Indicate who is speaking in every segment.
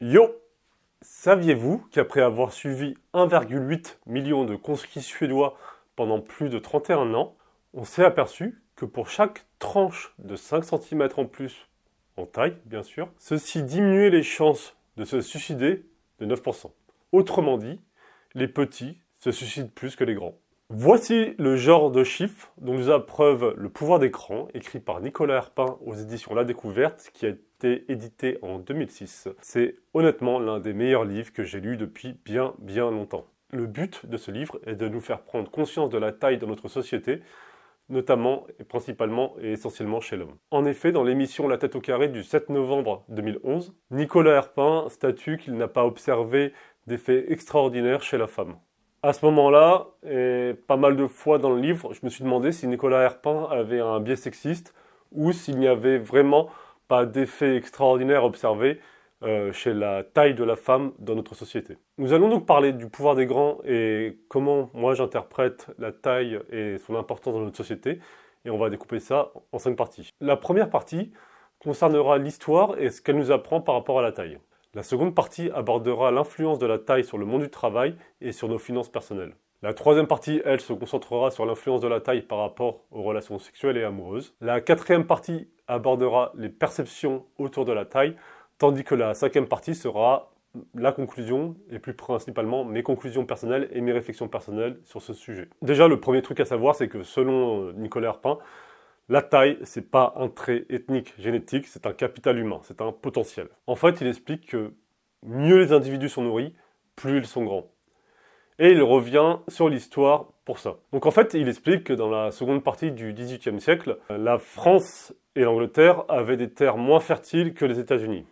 Speaker 1: Yo! Saviez-vous qu'après avoir suivi 1,8 million de conscrits suédois pendant plus de 31 ans, on s'est aperçu que pour chaque tranche de 5 centimètres en plus, en taille bien sûr, ceci diminuait les chances de se suicider de 9%. Autrement dit, les petits se suicident plus que les grands. Voici le genre de chiffres dont nous a preuve Le pouvoir d'écran, écrit par Nicolas Herpin aux éditions La Découverte, qui a été édité en 2006. C'est honnêtement l'un des meilleurs livres que j'ai lu depuis bien longtemps. Le but de ce livre est de nous faire prendre conscience de la taille dans notre société, notamment et principalement et essentiellement chez l'homme. En effet, dans l'émission La tête au carré du 7 novembre 2011, Nicolas Herpin statue qu'il n'a pas observé d'effets extraordinaires chez la femme. À ce moment-là, et pas mal de fois dans le livre, je me suis demandé si Nicolas Herpin avait un biais sexiste ou s'il n'y avait vraiment pas d'effet extraordinaire observé chez la taille de la femme dans notre société. Nous allons donc parler du pouvoir des grands et comment moi j'interprète la taille et son importance dans notre société, et on va découper ça en 5 parties. La première partie concernera l'histoire et ce qu'elle nous apprend par rapport à la taille. La seconde partie abordera l'influence de la taille sur le monde du travail et sur nos finances personnelles. La troisième partie, elle, se concentrera sur l'influence de la taille par rapport aux relations sexuelles et amoureuses. La quatrième partie abordera les perceptions autour de la taille, tandis que la cinquième partie sera la conclusion, et plus principalement mes conclusions personnelles et mes réflexions personnelles sur ce sujet. Déjà, le premier truc à savoir, c'est que selon Nicolas Herpin, la taille, c'est pas un trait ethnique, génétique, c'est un capital humain, c'est un potentiel. En fait, il explique que mieux les individus sont nourris, plus ils sont grands. Et il revient sur l'histoire pour ça. Donc en fait, il explique que dans la seconde partie du XVIIIe siècle, la France et l'Angleterre avaient des terres moins fertiles que les États-Unis.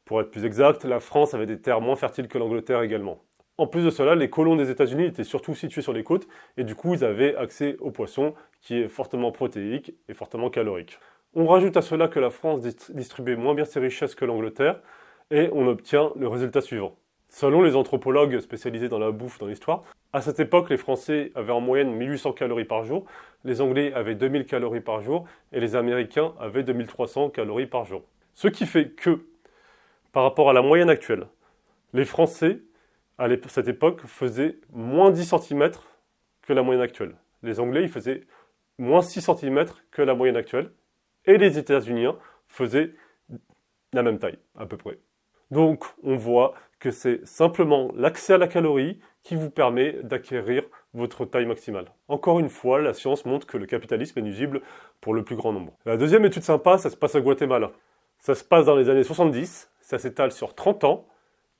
Speaker 1: Pour être plus exact, la France avait des terres moins fertiles que l'Angleterre également. En plus de cela, les colons des États-Unis étaient surtout situés sur les côtes et du coup, ils avaient accès au poisson qui est fortement protéique et fortement calorique. On rajoute à cela que la France distribuait moins bien ses richesses que l'Angleterre et on obtient le résultat suivant. Selon les anthropologues spécialisés dans la bouffe dans l'histoire, à cette époque, les Français avaient en moyenne 1800 calories par jour, les Anglais avaient 2000 calories par jour et les Américains avaient 2300 calories par jour. Ce qui fait que, par rapport à la moyenne actuelle, les Français à cette époque, faisaient moins 10 cm que la moyenne actuelle. Les Anglais, ils faisaient moins 6 cm que la moyenne actuelle. Et les États-Unis faisaient la même taille, à peu près. Donc, on voit que c'est simplement l'accès à la calorie qui vous permet d'acquérir votre taille maximale. Encore une fois, la science montre que le capitalisme est nuisible pour le plus grand nombre. La deuxième étude sympa, ça se passe au Guatemala. Ça se passe dans les années 70, ça s'étale sur 30 ans,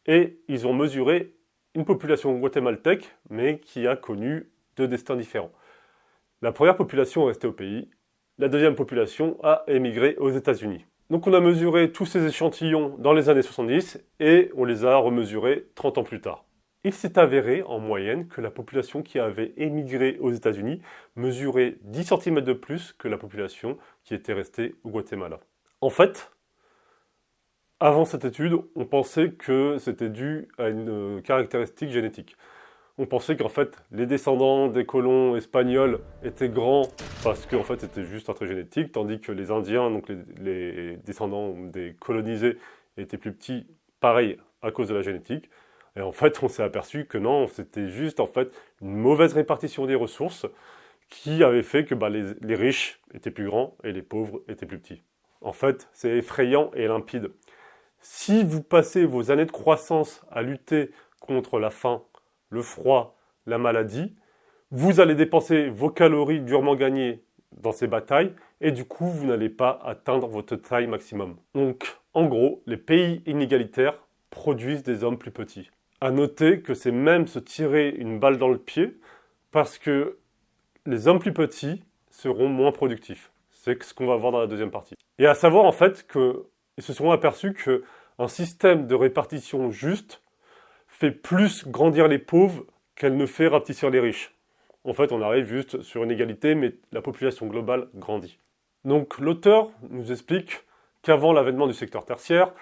Speaker 1: et ils ont mesuré une population guatémaltèque, mais qui a connu deux destins différents. La première population est restée au pays, la deuxième population a émigré aux États-Unis. Donc on a mesuré tous ces échantillons dans les années 70 et on les a remesurés 30 ans plus tard. Il s'est avéré en moyenne que la population qui avait émigré aux États-Unis mesurait 10 cm de plus que la population qui était restée au Guatemala. En fait, avant cette étude, on pensait que c'était dû à une caractéristique génétique. On pensait qu'en fait, les descendants des colons espagnols étaient grands parce qu'en fait, c'était juste un trait génétique, tandis que les Indiens, donc les descendants des colonisés, étaient plus petits, pareil, à cause de la génétique. Et en fait, on s'est aperçu que non, c'était juste en fait une mauvaise répartition des ressources qui avait fait que les riches étaient plus grands et les pauvres étaient plus petits. En fait, c'est effrayant et limpide. Si vous passez vos années de croissance à lutter contre la faim, le froid, la maladie, vous allez dépenser vos calories durement gagnées dans ces batailles et du coup, vous n'allez pas atteindre votre taille maximum. Donc, en gros, les pays inégalitaires produisent des hommes plus petits. À noter que c'est même se tirer une balle dans le pied parce que les hommes plus petits seront moins productifs. C'est ce qu'on va voir dans la deuxième partie. Et à savoir en fait que ils se sont aperçus qu'un système de répartition juste fait plus grandir les pauvres qu'elle ne fait rapetissir les riches. En fait, on arrive juste sur une égalité, mais la population globale grandit. Donc l'auteur nous explique qu'avant l'avènement du secteur tertiaire,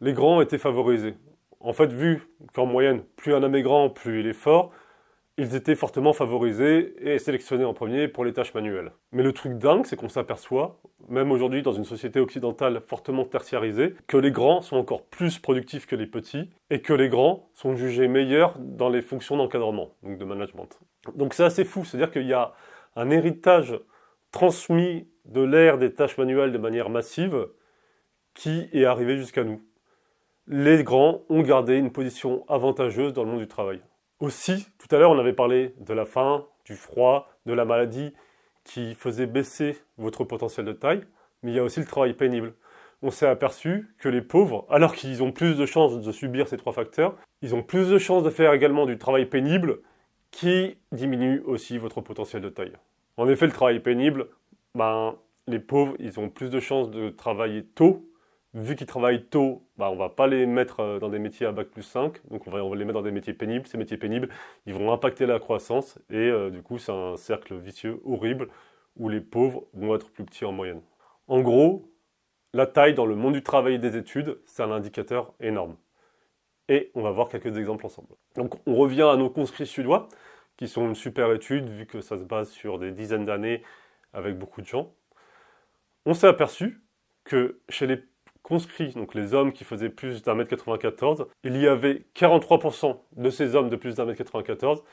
Speaker 1: les grands étaient favorisés. En fait, vu qu'en moyenne, plus un homme est grand, plus il est fort, ils étaient fortement favorisés et sélectionnés en premier pour les tâches manuelles. Mais le truc dingue, c'est qu'on s'aperçoit, même aujourd'hui dans une société occidentale fortement tertiarisée, que les grands sont encore plus productifs que les petits et que les grands sont jugés meilleurs dans les fonctions d'encadrement, donc de management. Donc c'est assez fou, c'est-à-dire qu'il y a un héritage transmis de l'ère des tâches manuelles de manière massive qui est arrivé jusqu'à nous. Les grands ont gardé une position avantageuse dans le monde du travail. Aussi, tout à l'heure, on avait parlé de la faim, du froid, de la maladie qui faisait baisser votre potentiel de taille, mais il y a aussi le travail pénible. On s'est aperçu que les pauvres, alors qu'ils ont plus de chances de subir ces 3 facteurs, ils ont plus de chances de faire également du travail pénible qui diminue aussi votre potentiel de taille. En effet, le travail pénible, les pauvres, ils ont plus de chances de travailler tôt. Vu qu'ils travaillent tôt, on va pas les mettre dans des métiers à bac+5, donc on va les mettre dans des métiers pénibles. Ces métiers pénibles, ils vont impacter la croissance et du coup, c'est un cercle vicieux horrible où les pauvres vont être plus petits en moyenne. En gros, la taille dans le monde du travail et des études, c'est un indicateur énorme. Et on va voir quelques exemples ensemble. Donc on revient à nos conscrits suédois, qui sont une super étude vu que ça se base sur des dizaines d'années avec beaucoup de gens. On s'est aperçu que chez les conscrits, donc les hommes qui faisaient plus d'1m94, il y avait 43% de ces hommes de plus d'1m94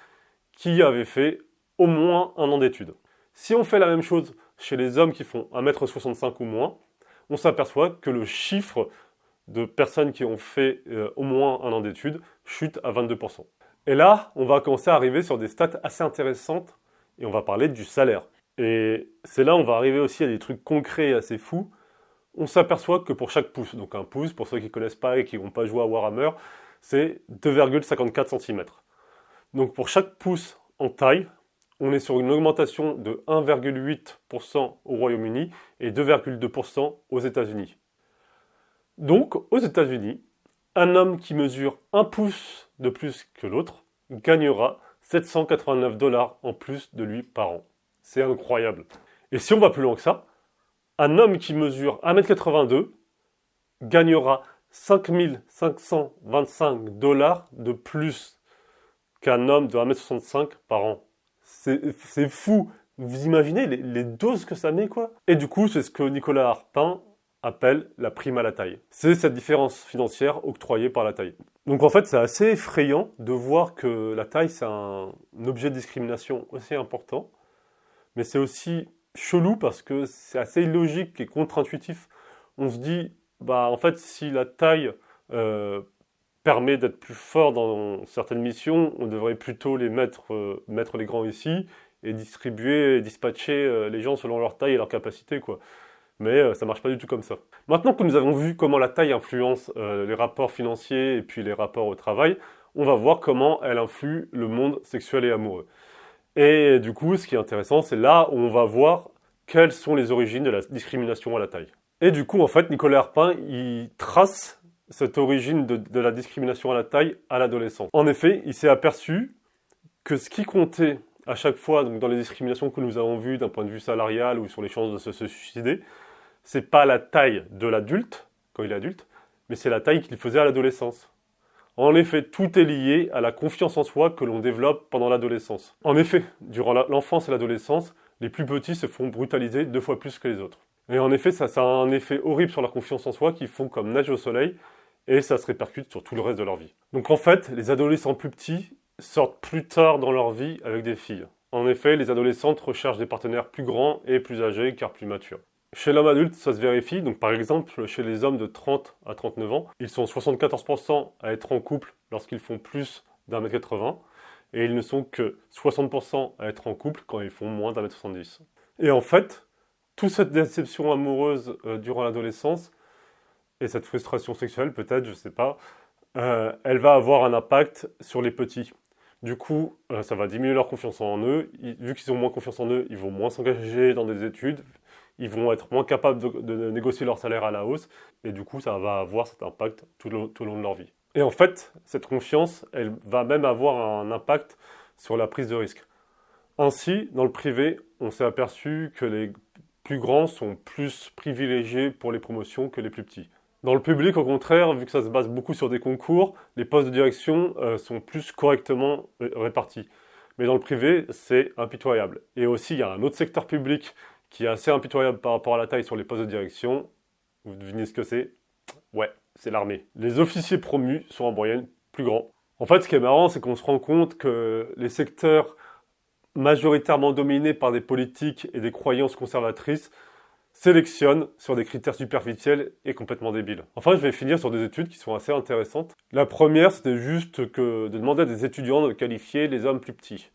Speaker 1: qui avaient fait au moins 1 an d'études. Si on fait la même chose chez les hommes qui font 1m65 ou moins, on s'aperçoit que le chiffre de personnes qui ont fait au moins 1 an d'études chute à 22%. Et là, on va commencer à arriver sur des stats assez intéressantes et on va parler du salaire. Et c'est là où on va arriver aussi à des trucs concrets et assez fous. On s'aperçoit que pour chaque pouce, donc un pouce, pour ceux qui ne connaissent pas et qui n'ont pas joué à Warhammer, c'est 2,54 cm. Donc pour chaque pouce en taille, on est sur une augmentation de 1,8% au Royaume-Uni et 2,2% aux États-Unis. Donc aux États-Unis, un homme qui mesure 1 pouce de plus que l'autre gagnera 789 $ en plus de lui par an. C'est incroyable. Et si on va plus loin que ça, un homme qui mesure 1m82 gagnera 5 525 $ de plus qu'un homme de 1m65 par an. C'est fou. Vous imaginez les doses que ça met, quoi? Et du coup, c'est ce que Nicolas Harpin appelle la prime à la taille. C'est cette différence financière octroyée par la taille. Donc en fait, c'est assez effrayant de voir que la taille, c'est un objet de discrimination aussi important. Mais c'est aussi chelou parce que c'est assez illogique et contre-intuitif. On se dit, en fait, si la taille permet d'être plus fort dans certaines missions, on devrait plutôt mettre les grands ici et distribuer et dispatcher les gens selon leur taille et leur capacité, quoi. Mais ça marche pas du tout comme ça. Maintenant que nous avons vu comment la taille influence les rapports financiers et puis les rapports au travail, on va voir comment elle influe le monde sexuel et amoureux. Et du coup, ce qui est intéressant, c'est là où on va voir quelles sont les origines de la discrimination à la taille. Et du coup, en fait, Nicolas Harpin, il trace cette origine de la discrimination à la taille à l'adolescence. En effet, il s'est aperçu que ce qui comptait à chaque fois donc dans les discriminations que nous avons vues d'un point de vue salarial ou sur les chances de se suicider, c'est pas la taille de l'adulte, quand il est adulte, mais c'est la taille qu'il faisait à l'adolescence. En effet, tout est lié à la confiance en soi que l'on développe pendant l'adolescence. En effet, durant l'enfance et l'adolescence, les plus petits se font brutaliser 2 fois plus que les autres. Et en effet, ça a un effet horrible sur leur confiance en soi qu'ils font comme neige au soleil et ça se répercute sur tout le reste de leur vie. Donc en fait, les adolescents plus petits sortent plus tard dans leur vie avec des filles. En effet, les adolescentes recherchent des partenaires plus grands et plus âgés car plus matures. Chez l'homme adulte, ça se vérifie. Donc par exemple, chez les hommes de 30 à 39 ans, ils sont 74% à être en couple lorsqu'ils font plus d'1m80 et ils ne sont que 60% à être en couple quand ils font moins d'1m70. Et en fait, toute cette déception amoureuse durant l'adolescence et cette frustration sexuelle peut-être, je sais pas, elle va avoir un impact sur les petits. Du coup, ça va diminuer leur confiance en eux. Vu qu'ils ont moins confiance en eux, ils vont moins s'engager dans des études. Ils vont être moins capables de négocier leur salaire à la hausse. Et du coup, ça va avoir cet impact tout au long de leur vie. Et en fait, cette confiance, elle va même avoir un impact sur la prise de risque. Ainsi, dans le privé, on s'est aperçu que les plus grands sont plus privilégiés pour les promotions que les plus petits. Dans le public, au contraire, vu que ça se base beaucoup sur des concours, les postes de direction sont plus correctement répartis. Mais dans le privé, c'est impitoyable. Et aussi, il y a un autre secteur public qui est assez impitoyable par rapport à la taille sur les postes de direction. Vous devinez ce que c'est? Ouais, c'est l'armée. Les officiers promus sont en moyenne plus grands. En fait, ce qui est marrant, c'est qu'on se rend compte que les secteurs majoritairement dominés par des politiques et des croyances conservatrices sélectionnent sur des critères superficiels et complètement débiles. Enfin, je vais finir sur des études qui sont assez intéressantes. La première, c'était juste de demander à des étudiants de qualifier les hommes plus petits.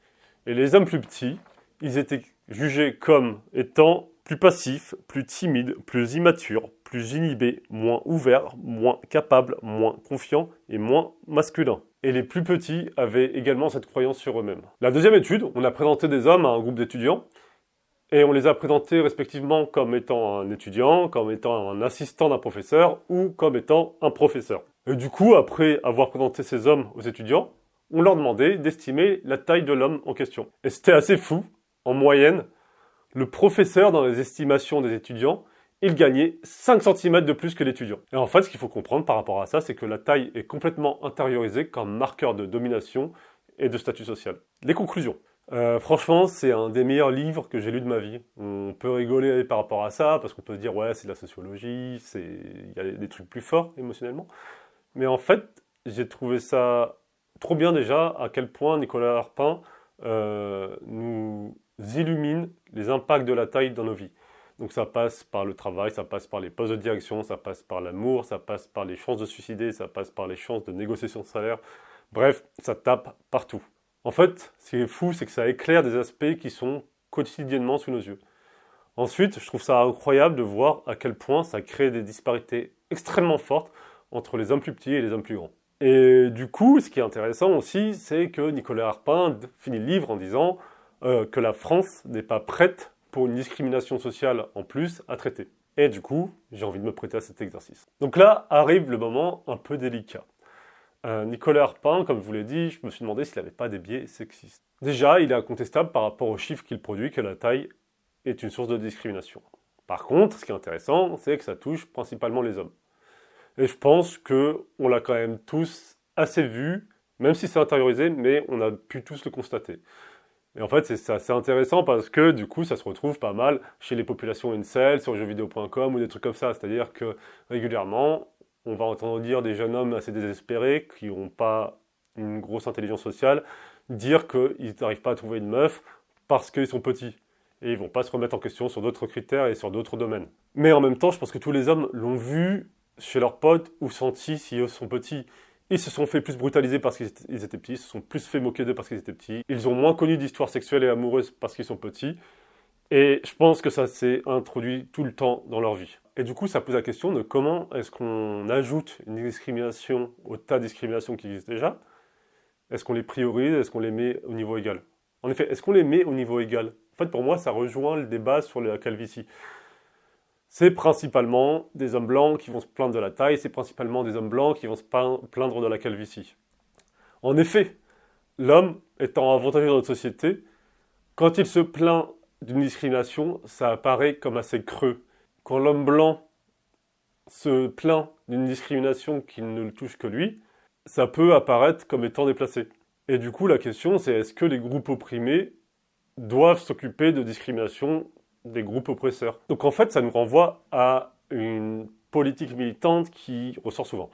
Speaker 1: Et les hommes plus petits, ils étaient jugés comme étant plus passifs, plus timides, plus immatures, plus inhibés, moins ouverts, moins capables, moins confiants et moins masculins. Et les plus petits avaient également cette croyance sur eux-mêmes. La deuxième étude, on a présenté des hommes à un groupe d'étudiants et on les a présentés respectivement comme étant un étudiant, comme étant un assistant d'un professeur ou comme étant un professeur. Et du coup, après avoir présenté ces hommes aux étudiants, on leur demandait d'estimer la taille de l'homme en question. Et c'était assez fou. En moyenne, le professeur, dans les estimations des étudiants, il gagnait 5 cm de plus que l'étudiant. Et en fait, ce qu'il faut comprendre par rapport à ça, c'est que la taille est complètement intériorisée comme marqueur de domination et de statut social. Les conclusions. Franchement, c'est un des meilleurs livres que j'ai lu de ma vie. On peut rigoler par rapport à ça, parce qu'on peut se dire, ouais, c'est de la sociologie, il y a des trucs plus forts émotionnellement. Mais en fait, j'ai trouvé ça trop bien déjà, à quel point Nicolas Arpin nous illumine les impacts de la taille dans nos vies. Donc ça passe par le travail, ça passe par les postes de direction, ça passe par l'amour, ça passe par les chances de suicider, ça passe par les chances de négociation de salaire. Bref, ça tape partout. En fait, ce qui est fou, c'est que ça éclaire des aspects qui sont quotidiennement sous nos yeux. Ensuite, je trouve ça incroyable de voir à quel point ça crée des disparités extrêmement fortes entre les hommes plus petits et les hommes plus grands. Et du coup, ce qui est intéressant aussi, c'est que Nicolas Arpin finit le livre en disant que la France n'est pas prête pour une discrimination sociale en plus à traiter. Et du coup, j'ai envie de me prêter à cet exercice. Donc là arrive le moment un peu délicat. Nicolas Arpin, comme je vous l'ai dit, je me suis demandé s'il n'avait pas des biais sexistes. Déjà, il est incontestable par rapport aux chiffres qu'il produit que la taille est une source de discrimination. Par contre, ce qui est intéressant, c'est que ça touche principalement les hommes. Et je pense qu'on l'a quand même tous assez vu, même si c'est intériorisé, mais on a pu tous le constater. Et en fait, c'est assez intéressant parce que du coup, ça se retrouve pas mal chez les populations incel, sur jeuxvideo.com ou des trucs comme ça. C'est-à-dire que régulièrement, on va entendre dire des jeunes hommes assez désespérés qui n'ont pas une grosse intelligence sociale dire qu'ils n'arrivent pas à trouver une meuf parce qu'ils sont petits. Et ils vont pas se remettre en question sur d'autres critères et sur d'autres domaines. Mais en même temps, je pense que tous les hommes l'ont vu chez leurs potes ou senti si eux sont petits. Ils se sont fait plus brutaliser parce qu'ils étaient petits, ils se sont plus fait moquer d'eux parce qu'ils étaient petits. Ils ont moins connu d'histoires sexuelles et amoureuses parce qu'ils sont petits. Et je pense que ça s'est introduit tout le temps dans leur vie. Et du coup, ça pose la question de comment est-ce qu'on ajoute une discrimination au tas de discriminations qui existent déjà. Est-ce qu'on les priorise? Est-ce qu'on les met au niveau égal? En effet, est-ce qu'on les met au niveau égal? En fait, pour moi, ça rejoint le débat sur la calvitie. C'est principalement des hommes blancs qui vont se plaindre de la taille, c'est principalement des hommes blancs qui vont se plaindre de la calvitie. En effet, l'homme étant avantagé dans notre société, quand il se plaint d'une discrimination, ça apparaît comme assez creux. Quand l'homme blanc se plaint d'une discrimination qui ne le touche que lui, ça peut apparaître comme étant déplacé. Et du coup, la question, c'est est-ce que les groupes opprimés doivent s'occuper de discrimination des groupes oppresseurs? Donc en fait, ça nous renvoie à une politique militante qui ressort souvent.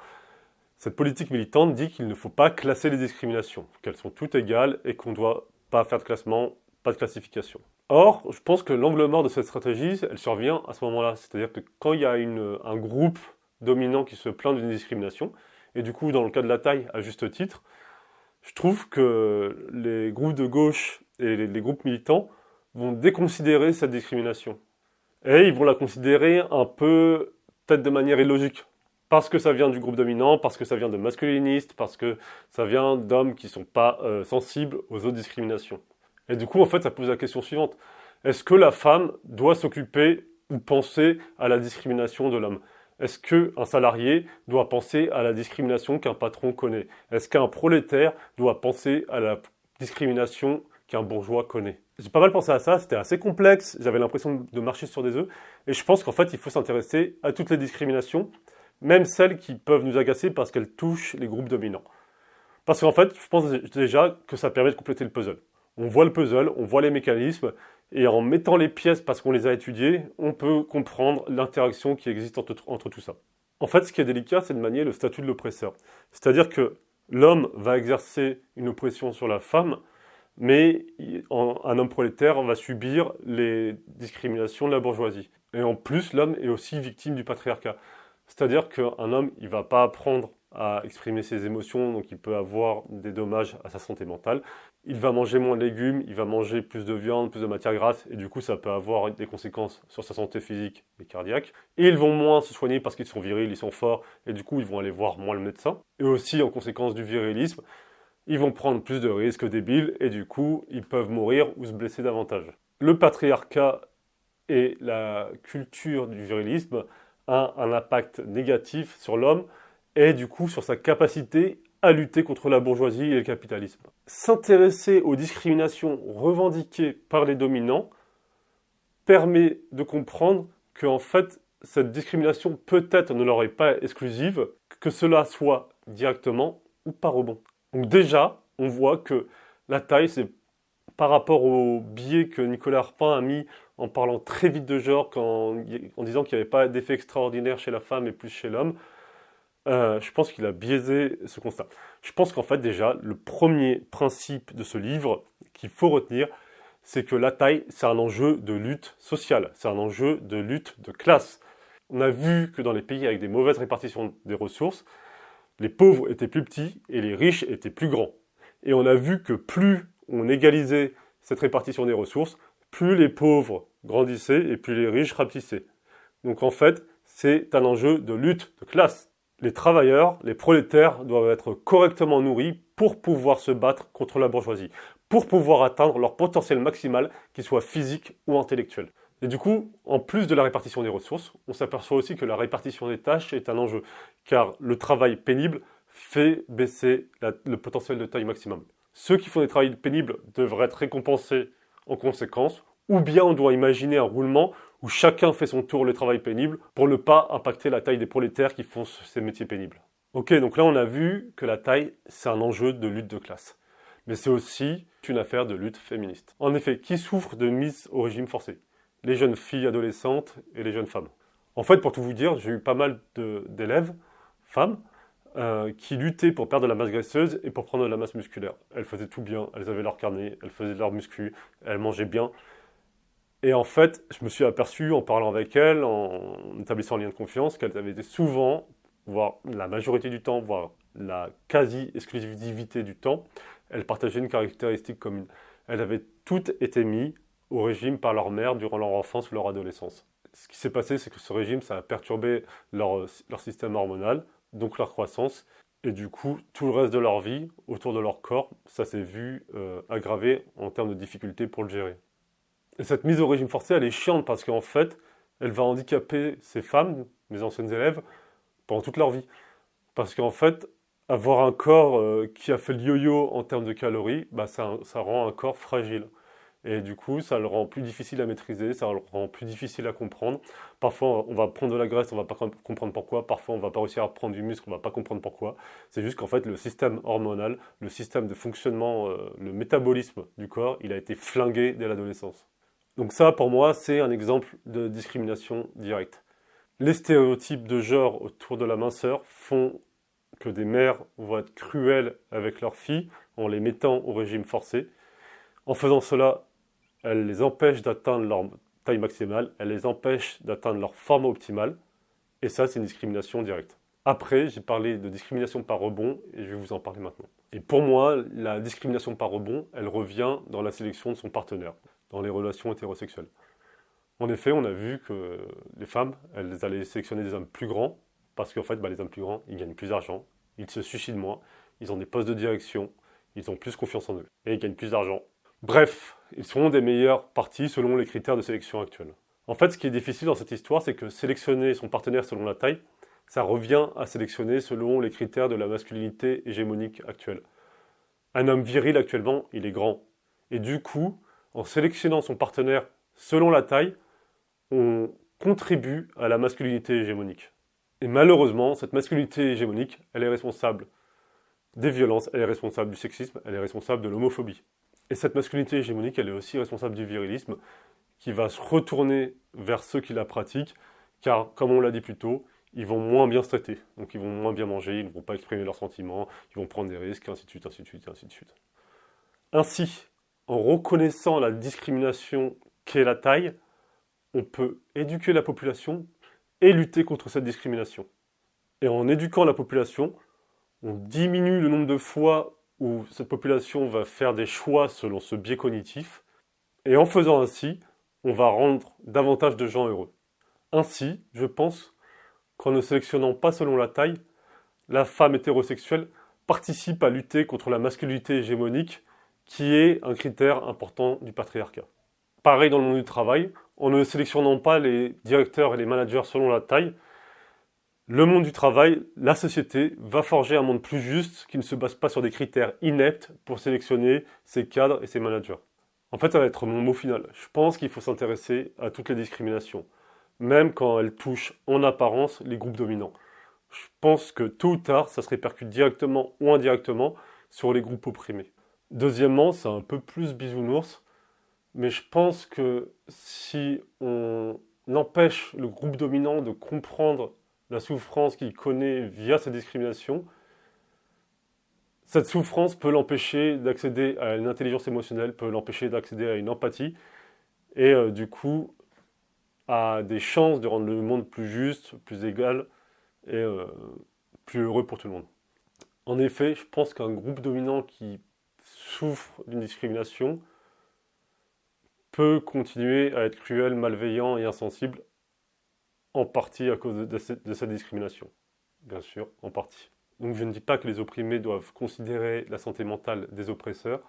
Speaker 1: Cette politique militante dit qu'il ne faut pas classer les discriminations, qu'elles sont toutes égales et qu'on ne doit pas faire de classement, pas de classification. Or, je pense que l'angle mort de cette stratégie, elle survient à ce moment-là. C'est-à-dire que quand il y a un groupe dominant qui se plaint d'une discrimination, et du coup, dans le cas de la taille, à juste titre, je trouve que les groupes de gauche et les groupes militants vont déconsidérer cette discrimination. Et ils vont la considérer un peu, peut-être de manière illogique. Parce que ça vient du groupe dominant, parce que ça vient de masculinistes, parce que ça vient d'hommes qui ne sont pas sensibles aux autres discriminations. Et du coup, en fait, ça pose la question suivante. Est-ce que la femme doit s'occuper ou penser à la discrimination de l'homme? Est-ce qu'un salarié doit penser à la discrimination qu'un patron connaît? Est-ce qu'un prolétaire doit penser à la discrimination qu'un bourgeois connaît? J'ai pas mal pensé à ça, c'était assez complexe, j'avais l'impression de marcher sur des œufs, et je pense qu'en fait, il faut s'intéresser à toutes les discriminations, même celles qui peuvent nous agacer parce qu'elles touchent les groupes dominants. Parce qu'en fait, je pense déjà que ça permet de compléter le puzzle. On voit le puzzle, on voit les mécanismes, et en mettant les pièces parce qu'on les a étudiées, on peut comprendre l'interaction qui existe entre tout ça. En fait, ce qui est délicat, c'est de manier le statut de l'oppresseur. C'est-à-dire que l'homme va exercer une oppression sur la femme, mais un homme prolétaire va subir les discriminations de la bourgeoisie. Et en plus, l'homme est aussi victime du patriarcat. C'est-à-dire qu'un homme, il ne va pas apprendre à exprimer ses émotions, donc il peut avoir des dommages à sa santé mentale. Il va manger moins de légumes, il va manger plus de viande, plus de matière grasse, et du coup ça peut avoir des conséquences sur sa santé physique et cardiaque. Et ils vont moins se soigner parce qu'ils sont virils, ils sont forts, et du coup ils vont aller voir moins le médecin. Et aussi en conséquence du virilisme, ils vont prendre plus de risques débiles, et du coup ils peuvent mourir ou se blesser davantage. Le patriarcat et la culture du virilisme a un impact négatif sur l'homme, et du coup sur sa capacité à lutter contre la bourgeoisie et le capitalisme. S'intéresser aux discriminations revendiquées par les dominants permet de comprendre qu'en fait, cette discrimination peut-être ne leur est pas exclusive, que cela soit directement ou par rebond. Donc déjà, on voit que la taille, c'est par rapport au biais que Nicolas Arpin a mis en parlant très vite de genre, en disant qu'il n'y avait pas d'effet extraordinaire chez la femme et plus chez l'homme, je pense qu'il a biaisé ce constat. Je pense qu'en fait déjà, le premier principe de ce livre qu'il faut retenir, c'est que la taille, c'est un enjeu de lutte sociale, c'est un enjeu de lutte de classe. On a vu que dans les pays avec des mauvaises répartitions des ressources, les pauvres étaient plus petits et les riches étaient plus grands. Et on a vu que plus on égalisait cette répartition des ressources, plus les pauvres grandissaient et plus les riches rapetissaient. Donc en fait, c'est un enjeu de lutte de classe. Les travailleurs, les prolétaires doivent être correctement nourris pour pouvoir se battre contre la bourgeoisie, pour pouvoir atteindre leur potentiel maximal, qu'il soit physique ou intellectuel. Et du coup, en plus de la répartition des ressources, on s'aperçoit aussi que la répartition des tâches est un enjeu, car le travail pénible fait baisser le potentiel de taille maximum. Ceux qui font des travails pénibles devraient être récompensés en conséquence, ou bien on doit imaginer un roulement où chacun fait son tour le travail pénible pour ne pas impacter la taille des prolétaires qui font ces métiers pénibles. Ok, donc là on a vu que la taille, c'est un enjeu de lutte de classe. Mais c'est aussi une affaire de lutte féministe. En effet, qui souffre de mise au régime forcé? Les jeunes filles adolescentes et les jeunes femmes. En fait, pour tout vous dire, j'ai eu pas mal d'élèves, femmes, qui luttaient pour perdre de la masse graisseuse et pour prendre de la masse musculaire. Elles faisaient tout bien, elles avaient leur carnet, elles faisaient leur muscu, elles mangeaient bien. Et en fait, je me suis aperçu en parlant avec elles, en établissant un lien de confiance, qu'elles avaient été souvent, voire la majorité du temps, voire la quasi-exclusivité du temps, elles partageaient une caractéristique commune. Elles avaient toutes été mises au régime par leur mère durant leur enfance ou leur adolescence. Ce qui s'est passé, c'est que ce régime, ça a perturbé leur système hormonal, donc leur croissance, et du coup, tout le reste de leur vie, autour de leur corps, ça s'est vu aggravé en termes de difficultés pour le gérer. Et cette mise au régime forcé, elle est chiante parce qu'en fait, elle va handicaper ces femmes, mes anciennes élèves, pendant toute leur vie. Parce qu'en fait, avoir un corps qui a fait le yo-yo en termes de calories, bah ça rend un corps fragile. Et du coup, ça le rend plus difficile à maîtriser, ça le rend plus difficile à comprendre. Parfois, on va prendre de la graisse, on va pas comprendre pourquoi. Parfois, on va pas réussir à prendre du muscle, on va pas comprendre pourquoi. C'est juste qu'en fait, le système hormonal, le système de fonctionnement, le métabolisme du corps, il a été flingué dès l'adolescence. Donc ça, pour moi, c'est un exemple de discrimination directe. Les stéréotypes de genre autour de la minceur font que des mères vont être cruelles avec leurs filles en les mettant au régime forcé. En faisant cela, elles les empêchent d'atteindre leur taille maximale, elles les empêchent d'atteindre leur forme optimale, et ça, c'est une discrimination directe. Après, j'ai parlé de discrimination par rebond, et je vais vous en parler maintenant. Et pour moi, la discrimination par rebond, elle revient dans la sélection de son partenaire, dans les relations hétérosexuelles. En effet, on a vu que les femmes, elles allaient sélectionner des hommes plus grands, parce qu'en fait, les hommes plus grands, ils gagnent plus d'argent, ils se suicident moins, ils ont des postes de direction, ils ont plus confiance en eux, et ils gagnent plus d'argent. Bref, ils seront des meilleurs partis selon les critères de sélection actuels. En fait, ce qui est difficile dans cette histoire, c'est que sélectionner son partenaire selon la taille, ça revient à sélectionner selon les critères de la masculinité hégémonique actuelle. Un homme viril actuellement, il est grand. Et du coup, en sélectionnant son partenaire selon la taille, on contribue à la masculinité hégémonique. Et malheureusement, cette masculinité hégémonique, elle est responsable des violences, elle est responsable du sexisme, elle est responsable de l'homophobie. Et cette masculinité hégémonique, elle est aussi responsable du virilisme qui va se retourner vers ceux qui la pratiquent, car, comme on l'a dit plus tôt, ils vont moins bien se traiter. Donc ils vont moins bien manger, ils ne vont pas exprimer leurs sentiments, ils vont prendre des risques, ainsi de suite, ainsi de suite, ainsi de suite. Ainsi, en reconnaissant la discrimination qu'est la taille, on peut éduquer la population et lutter contre cette discrimination. Et en éduquant la population, on diminue le nombre de fois où cette population va faire des choix selon ce biais cognitif. Et en faisant ainsi, on va rendre davantage de gens heureux. Ainsi, je pense qu'en ne sélectionnant pas selon la taille, la femme hétérosexuelle participe à lutter contre la masculinité hégémonique qui est un critère important du patriarcat. Pareil dans le monde du travail, en ne sélectionnant pas les directeurs et les managers selon la taille, le monde du travail, la société, va forger un monde plus juste qui ne se base pas sur des critères ineptes pour sélectionner ses cadres et ses managers. En fait, ça va être mon mot final. Je pense qu'il faut s'intéresser à toutes les discriminations, même quand elles touchent en apparence les groupes dominants. Je pense que tôt ou tard, ça se répercute directement ou indirectement sur les groupes opprimés. Deuxièmement, c'est un peu plus bisounours, mais je pense que si on empêche le groupe dominant de comprendre la souffrance qu'il connaît via cette discrimination, cette souffrance peut l'empêcher d'accéder à une intelligence émotionnelle, peut l'empêcher d'accéder à une empathie, et du coup, à des chances de rendre le monde plus juste, plus égal, et plus heureux pour tout le monde. En effet, je pense qu'un groupe dominant qui souffre d'une discrimination peut continuer à être cruel, malveillant et insensible, en partie à cause de cette discrimination. Bien sûr, en partie. Donc je ne dis pas que les opprimés doivent considérer la santé mentale des oppresseurs,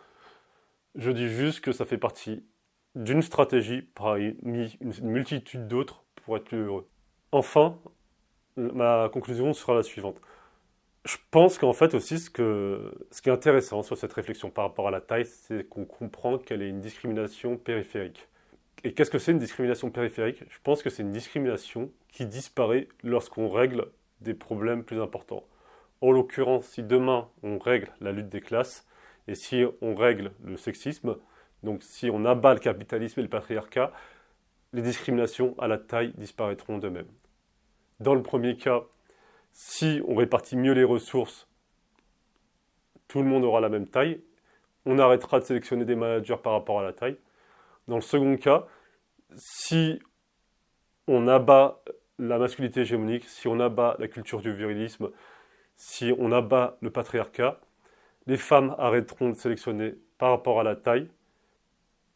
Speaker 1: je dis juste que ça fait partie d'une stratégie parmi une multitude d'autres pour être plus heureux. Enfin, ma conclusion sera la suivante. Je pense qu'en fait aussi ce qui est intéressant sur cette réflexion par rapport à la taille, c'est qu'on comprend qu'elle est une discrimination périphérique. Et qu'est-ce que c'est une discrimination périphérique? Je pense que c'est une discrimination qui disparaît lorsqu'on règle des problèmes plus importants. En l'occurrence, si demain on règle la lutte des classes, et si on règle le sexisme, donc si on abat le capitalisme et le patriarcat, les discriminations à la taille disparaîtront d'eux-mêmes. Dans le premier cas, si on répartit mieux les ressources, tout le monde aura la même taille, on arrêtera de sélectionner des managers par rapport à la taille. Dans le second cas, si on abat la masculinité hégémonique, si on abat la culture du virilisme, si on abat le patriarcat, les femmes arrêteront de sélectionner par rapport à la taille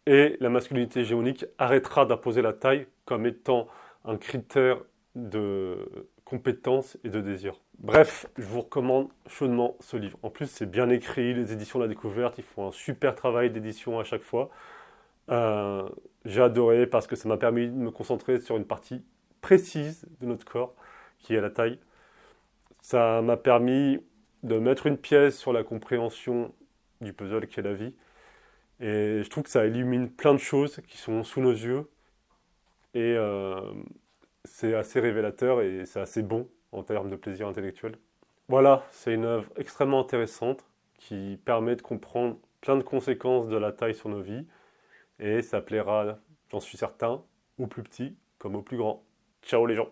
Speaker 1: et la masculinité hégémonique arrêtera d'imposer la taille comme étant un critère de compétence et de désir. Bref, je vous recommande chaudement ce livre. En plus, c'est bien écrit, les éditions La Découverte, ils font un super travail d'édition à chaque fois. J'ai adoré parce que ça m'a permis de me concentrer sur une partie précise de notre corps, qui est la taille. Ça m'a permis de mettre une pièce sur la compréhension du puzzle qui est la vie. Et je trouve que ça illumine plein de choses qui sont sous nos yeux. Et c'est assez révélateur et c'est assez bon en termes de plaisir intellectuel. Voilà, c'est une œuvre extrêmement intéressante qui permet de comprendre plein de conséquences de la taille sur nos vies. Et ça plaira, j'en suis certain, aux plus petits comme aux plus grands. Ciao les gens!